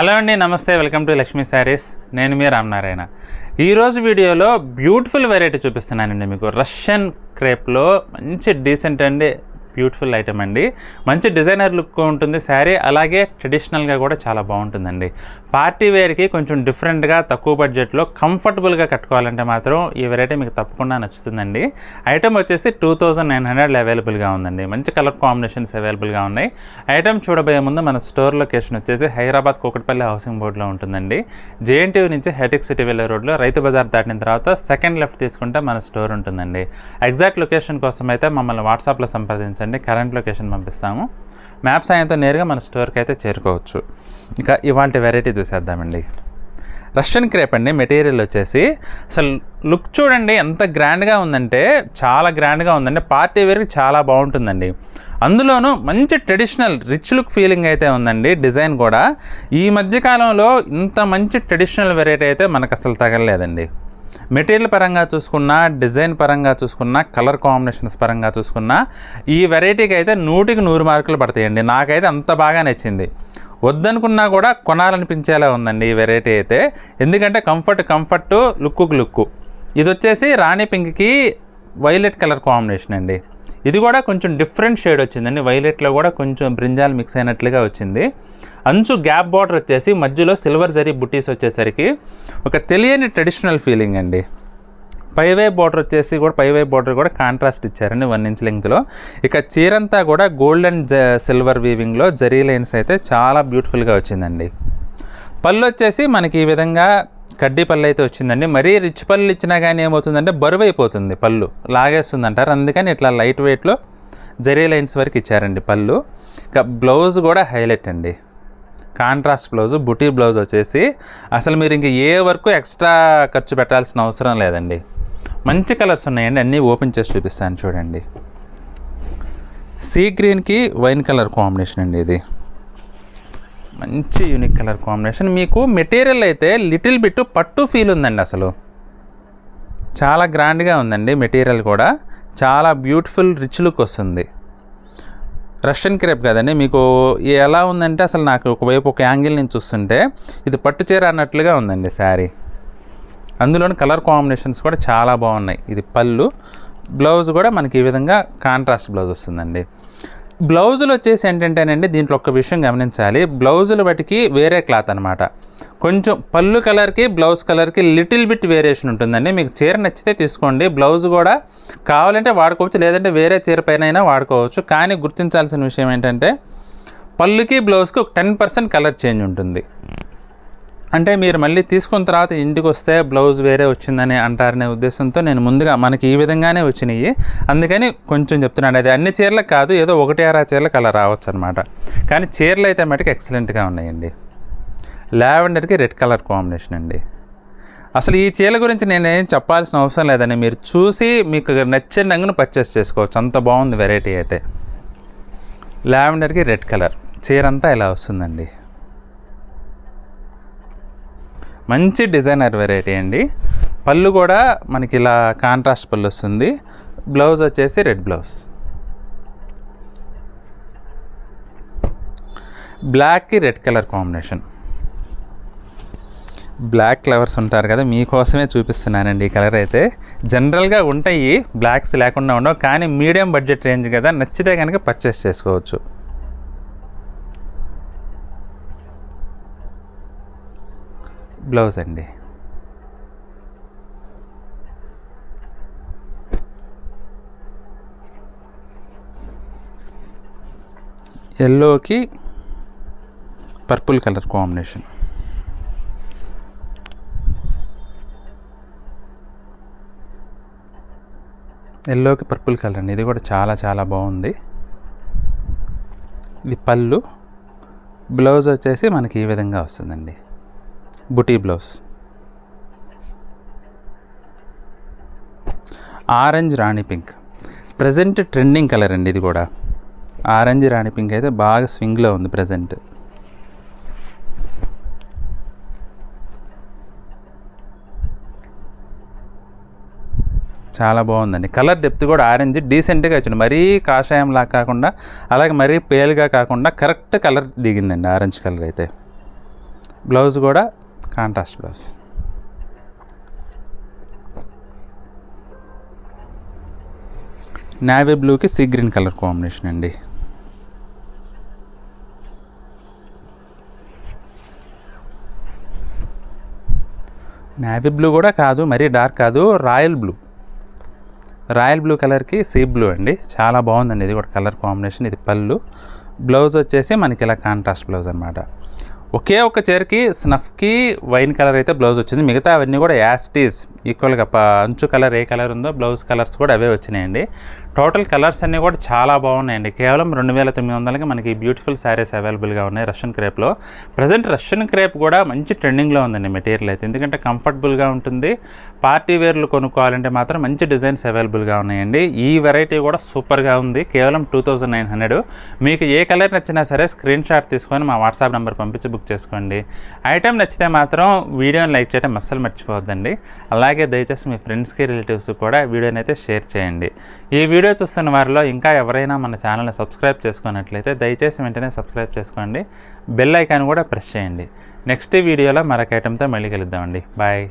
Hello అండి, నమస్తే. Welcome to Lakshmi saris. నేను మీ రామనారాయణ. ఈరోజు వీడియోలో బ్యూటిఫుల్ వెరైటీ చూపిస్తున్నానండి మీకు. రష్యన్ క్రేప్లో మంచి డీసెంట్ అండి బ్యూటిఫుల్ ఐటమ్ అండి. మంచి డిజైనర్ లుక్ ఉంటుంది శారీ, అలాగే ట్రెడిషనల్గా కూడా చాలా బాగుంటుందండి. పార్టీ వేర్కి కొంచెం డిఫరెంట్గా తక్కువ బడ్జెట్లో కంఫర్టబుల్గా కట్టుకోవాలంటే మాత్రం ఈ వెరైటీ మీకు తప్పకుండా నచ్చుతుందండి. ఐటమ్ వచ్చేసి 2900 అవైలబుల్గా ఉందండి. మంచి కలర్ కాంబినేషన్స్ అవైలబుల్గా ఉన్నాయి. ఐటమ్ చూడబోయే ముందు మన స్టోర్ లొకేషన్ వచ్చేసి హైదరాబాద్ కూకట్పల్లి హౌసింగ్ బోర్డులో ఉంటుందండి. జేఎన్టీయూ నుంచి హైటెక్ సిటీ వెళ్ళే రోడ్లో రైతు బజార్ దాటిన తర్వాత సెకండ్ లెఫ్ట్ తీసుకుంటే మన స్టోర్ ఉంటుందండి. ఎగ్జాక్ట్ లొకేషన్ కోసం అయితే మమ్మల్ని వాట్సాప్లో సంప్రదించండి. కరెంట్ లొకేషన్ పంపిస్తాము. మ్యాప్ సాయంతో నేరుగా మన స్టోర్కి అయితే చేరుకోవచ్చు. ఇంకా ఇవాళ వెరైటీ చూసేద్దామండి. రష్యన్ క్రేప్ అండి. మెటీరియల్ వచ్చేసి అసలు లుక్ చూడండి ఎంత గ్రాండ్గా ఉందంటే చాలా గ్రాండ్గా ఉందండి. పార్టీ వేర్కి చాలా బాగుంటుందండి. అందులోనూ మంచి ట్రెడిషనల్ రిచ్ లుక్ ఫీలింగ్ అయితే ఉందండి. డిజైన్ కూడా ఈ మధ్యకాలంలో ఇంత మంచి ట్రెడిషనల్ వెరైటీ అయితే మనకు అసలు తగలలేదండి. మెటీరియల్ పరంగా చూసుకున్నా, డిజైన్ పరంగా చూసుకున్నా, కలర్ కాంబినేషన్స్ పరంగా చూసుకున్నా ఈ వెరైటీకి అయితే 100కి 100 మార్కులు పడతాయండి. నాకైతే అంత బాగా నచ్చింది. వద్దనుకున్నా కూడా కొనాలనిపించేలా ఉందండి ఈ వెరైటీ అయితే. ఎందుకంటే కంఫర్ట్ లుక్కు. ఇది వచ్చేసి రాణి పింక్కి వైలెట్ కలర్ కాంబినేషన్ అండి. ఇది కూడా కొంచెం డిఫరెంట్ షేడ్ వచ్చిందండి. వైలెట్లో కూడా కొంచెం బ్రింజాల్ మిక్స్ అయినట్లుగా వచ్చింది. అంచు గ్యాప్ బార్డర్ వచ్చేసి మధ్యలో సిల్వర్ జరీ బుటీస్ వచ్చేసరికి ఒక తెలియని ట్రెడిషనల్ ఫీలింగ్ అండి. పైవైపు బార్డర్ కూడా కాంట్రాస్ట్ ఇచ్చారండి 1 ఇంచ్ లెంగ్త్లో. ఇక చీరంతా కూడా గోల్డ్ అండ్ సిల్వర్ వీవింగ్లో జరీ లైన్స్ అయితే చాలా బ్యూటిఫుల్గా వచ్చిందండి. పళ్ళు వచ్చేసి మనకి ఈ విధంగా కడ్డీ పళ్ళు అయితే వచ్చిందండి. మరీ రిచ్ పళ్ళు ఇచ్చినా కానీ ఏమవుతుందంటే బరువు అయిపోతుంది, పళ్ళు లాగేస్తుంది అంటారు. అందుకని ఇట్లా లైట్ వెయిట్లో జరీ లైన్స్ వరకు ఇచ్చారండి పళ్ళు. ఇక బ్లౌజ్ కూడా హైలైట్ అండి. కాంట్రాస్ట్ బ్లౌజ్, బుటీ బ్లౌజ్ వచ్చేసి అసలు మీరు ఇంక ఏ వరకు ఎక్స్ట్రా ఖర్చు పెట్టాల్సిన అవసరం లేదండి. మంచి కలర్స్ ఉన్నాయండి. అన్నీ ఓపెన్ చేసి చూపిస్తాను చూడండి. సీ గ్రీన్కి వైన్ కలర్ కాంబినేషన్ అండి. ఇది మంచి యూనిక్ కలర్ కాంబినేషన్. మీకు మెటీరియల్ అయితే లిటిల్ బిట్ పట్టు ఫీల్ ఉందండి. అసలు చాలా గ్రాండ్గా ఉందండి. మెటీరియల్ కూడా చాలా బ్యూటిఫుల్ రిచ్ లుక్ వస్తుంది. రష్యన్ క్రేప్ కదండి. మీకు ఎలా ఉందంటే అసలు నాకు ఒకవైపు ఒక యాంగిల్ నుంచి చూస్తుంటే ఇది పట్టు చీర అన్నట్లుగా ఉందండి శారీ. అందులోని కలర్ కాంబినేషన్స్ కూడా చాలా బాగున్నాయి. ఇది పళ్ళు, బ్లౌజ్ కూడా మనకి ఈ విధంగా కాంట్రాస్ట్ బ్లౌజ్ వస్తుందండి. బ్లౌజులు వచ్చేసి ఏంటంటేనండి, దీంట్లో ఒక విషయం గమనించాలి. బ్లౌజులు బట్టికి వేరే క్లాత్ అనమాట. కొంచెం పళ్ళు కలర్కి బ్లౌజ్ కలర్కి లిటిల్ బిట్ వేరియేషన్ ఉంటుందండి. మీకు చీర నచ్చితే తీసుకోండి. బ్లౌజ్ కూడా కావాలంటే వాడుకోవచ్చు, లేదంటే వేరే చీర పైన అయినా వాడుకోవచ్చు. కానీ గుర్తించాల్సిన విషయం ఏంటంటే పళ్ళుకి బ్లౌజ్కి ఒక 10% కలర్ చేంజ్ ఉంటుంది. అంటే మీరు మళ్ళీ తీసుకున్న తర్వాత ఇంటికి వస్తే బ్లౌజ్ వేరే వచ్చిందని అంటారనే ఉద్దేశంతో నేను ముందుగా మనకి ఈ విధంగానే వచ్చినాయి, అందుకని కొంచెం చెప్తున్నాను. అది అన్ని చీరలకు కాదు, ఏదో 1-6 చీరలకు అలా రావచ్చు అనమాట. కానీ చీరలు అయితే మటుకు ఎక్సలెంట్గా ఉన్నాయండి. లావెండర్కి రెడ్ కలర్ కాంబినేషన్ అండి. అసలు ఈ చీరల గురించి నేనేం చెప్పాల్సిన అవసరం లేదని మీరు చూసి మీకు నచ్చిన రంగును పర్చేస్ చేసుకోవచ్చు. అంత బాగుంది వెరైటీ అయితే. లావెండర్కి రెడ్ కలర్ చీర అంతా ఇలా వస్తుందండి. మంచి డిజైనర్ వెరైటీ అండి. పళ్ళు కూడా మనకి ఇలా కాంట్రాస్ట్ పళ్ళు వస్తుంది. బ్లౌజ్ వచ్చేసి రెడ్ బ్లౌజ్. బ్లాక్కి red colour combination. Black flowers ఉంటారు కదా, మీకోసమే చూపిస్తున్నానండి. ఈ కలర్ అయితే జనరల్గా ఉంటాయి, బ్లాక్స్ లేకుండా ఉండవు. కానీ మీడియం బడ్జెట్ రేంజ్ కదా, నచ్చితే కనుక పర్చేస్ చేసుకోవచ్చు. బ్లౌజ్ అండి. ఎల్లోకి పర్పుల్ కలర్ కాంబినేషన్. ఎల్లోకి పర్పుల్ కలర్ అండి. ఇది కూడా చాలా చాలా బాగుంది. ఇది పళ్ళు. బ్లౌజ్ వచ్చేసి మనకి ఈ విధంగా వస్తుందండి. బుటీ బ్లౌజ్. ఆరెంజ్ రాణి పింక్ ప్రజెంట్ ట్రెండింగ్ కలర్ అండి. ఇది కూడా ఆరెంజ్ రాణి పింక్ అయితే బాగా స్వింగ్లో ఉంది ప్రజెంట్. చాలా బాగుందండి. కలర్ డెప్త్ కూడా ఆరెంజ్ డీసెంట్గా వచ్చింది, మరీ కాషాయంలా కాకుండా అలాగే మరీ పేల్గా కాకుండా కరెక్ట్ కలర్ దిగిందండి ఆరెంజ్ కలర్ అయితే. బ్లౌజ్ కూడా కాంట్రాస్ట్ బ్లౌజ్. నేవీ బ్లూకి సీ గ్రీన్ కలర్ కాంబినేషన్ అండి. నేవీ బ్లూ కూడా కాదు, మరీ డార్క్ కాదు, రాయల్ బ్లూ కలర్కి సీ బ్లూ అండి. చాలా బాగుందండి ఇది కూడా కలర్ కాంబినేషన్. ఇది పళ్ళు. బ్లౌజ్ వచ్చేసి మనకి ఇలా కాంట్రాస్ట్ బ్లౌజ్ అనమాట. ఒకే ఒక చీరకి స్నఫ్కి వైన్ కలర్ అయితే బ్లౌజ్ వచ్చింది. మిగతా అవన్నీ కూడా యాస్టీస్ ఈక్వల్గా అంచు కలర్ ఏ కలర్ ఉందో బ్లౌజ్ కలర్స్ కూడా అవే వచ్చినాయండి. టోటల్ కలర్స్ అన్నీ కూడా చాలా బాగున్నాయండి. కేవలం 2900కి మనకి బ్యూటిఫుల్ శారీస్ అవైలబుల్గా ఉన్నాయి రష్యన్ క్రేప్లో. ప్రజెంట్ రష్యన్ క్రేప్ కూడా మంచి ట్రెండింగ్లో ఉందండి మెటీరియల్ అయితే. ఎందుకంటే కంఫర్టబుల్గా ఉంటుంది. పార్టీ వేర్లు కొనుక్కోవాలంటే మాత్రం మంచి డిజైన్స్ అవైలబుల్గా ఉన్నాయండి. ఈ వెరైటీ కూడా సూపర్గా ఉంది. కేవలం 2900. మీకు ఏ కలర్ నచ్చినా సరే స్క్రీన్ షాట్ తీసుకొని మా వాట్సాప్ నెంబర్ పంపించి బుక్ చేసుకోండి. ఐటెం నచ్చితే మాత్రం వీడియోని లైక్ చేయడం అస్సలు మర్చిపోవద్దండి. అలాగే దయచేసి మీ ఫ్రెండ్స్కి రిలేటివ్స్ కూడా వీడియోని అయితే షేర్ చేయండి. ఈ వీడియో చూస్తున్న వారిలో ఇంకా ఎవరైనా మన ఛానల్ని సబ్స్క్రైబ్ చేసుకున్నట్లయితే దయచేసి వెంటనే సబ్స్క్రైబ్ చేసుకోండి. బెల్ ఐకాన్ కూడా ప్రెస్ చేయండి. నెక్స్ట్ వీడియోలో మరొక ఐటెంతో మళ్ళీ కలుద్దామండి. బాయ్.